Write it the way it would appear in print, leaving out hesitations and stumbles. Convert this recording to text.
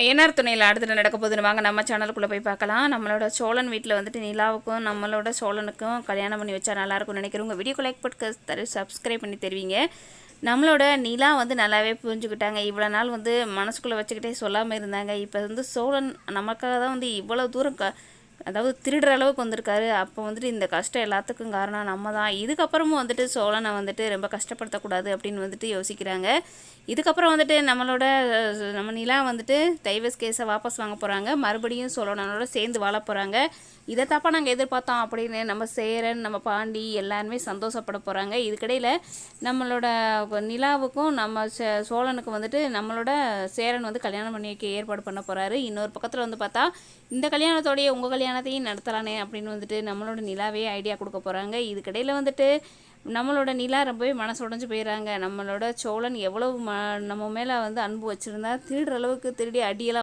ஐயனார் துணையில் அடுத்து நடக்க போகுதுன்னு வாங்க நம்ம சேனலுக்குள்ளே போய் பார்க்கலாம். நம்மளோட சோழன் வீட்டில் வந்துட்டு நிலாவுக்கும் நம்மளோட சோழனுக்கும் கல்யாணம் பண்ணி வச்சா நல்லாயிருக்கும்னு நினைக்கிறவங்க வீடியோக்கு லைக் போட்டு சப்ஸ்கிரைப் பண்ணி தருவீங்க. நம்மளோட நிலா வந்து நல்லாவே புரிஞ்சுக்கிட்டாங்க. இவ்வளோ நாள் வந்து மனசுக்குள்ளே வச்சுக்கிட்டே சொல்லாமல் இருந்தாங்க. இப்போ வந்து சோழன் நமக்காக தான் வந்து இவ்வளோ தூரம் அதாவது திருடுற அளவுக்கு வந்திருக்காரு. அப்போ வந்துட்டு இந்த கஷ்டம் எல்லாத்துக்கும் காரணம் நம்ம தான். இதுக்கப்புறமும் வந்துட்டு சோழனை வந்துட்டு ரொம்ப கஷ்டப்படுத்தக்கூடாது அப்படின்னு வந்துட்டு யோசிக்கிறாங்க. இதுக்கப்புறம் வந்துட்டு நம்ம நிலா வந்துட்டு டைவர்ஸ் கேஸை வாபஸ் வாங்க போகிறாங்க. மறுபடியும் சோழனோட சேர்ந்து வாழ போகிறாங்க. இதை தப்பாக நாங்கள் எதிர்பார்த்தோம் அப்படின்னு நம்ம சேரன் நம்ம பாண்டி எல்லாருமே சந்தோஷப்பட போகிறாங்க. இதுக்கிடையில் நம்மளோட நிலாவுக்கும் நம்ம சோழனுக்கும் வந்துட்டு நம்மளோட சேரன் வந்து கல்யாணம் பண்ணி வைக்க ஏற்பாடு பண்ண போகிறாரு. இன்னொரு பக்கத்தில் வந்து பார்த்தா இந்த கல்யாணத்தோடைய உங்கள் கல்யாணத்தையும் நடத்தலானே அப்படின்னு வந்துட்டு நம்மளோட நிலாவே ஐடியா கொடுக்க போகிறாங்க. இதுக்கிடையில் வந்துட்டு நம்மளோட நிலா ரொம்பவே மனசு உடஞ்சு போயிடறாங்க. நம்மளோட சோழன் எவ்வளவு நம்ம மேலே வந்து அன்பு வச்சுருந்தா திருடுற அளவுக்கு திருடி அடியெல்லாம்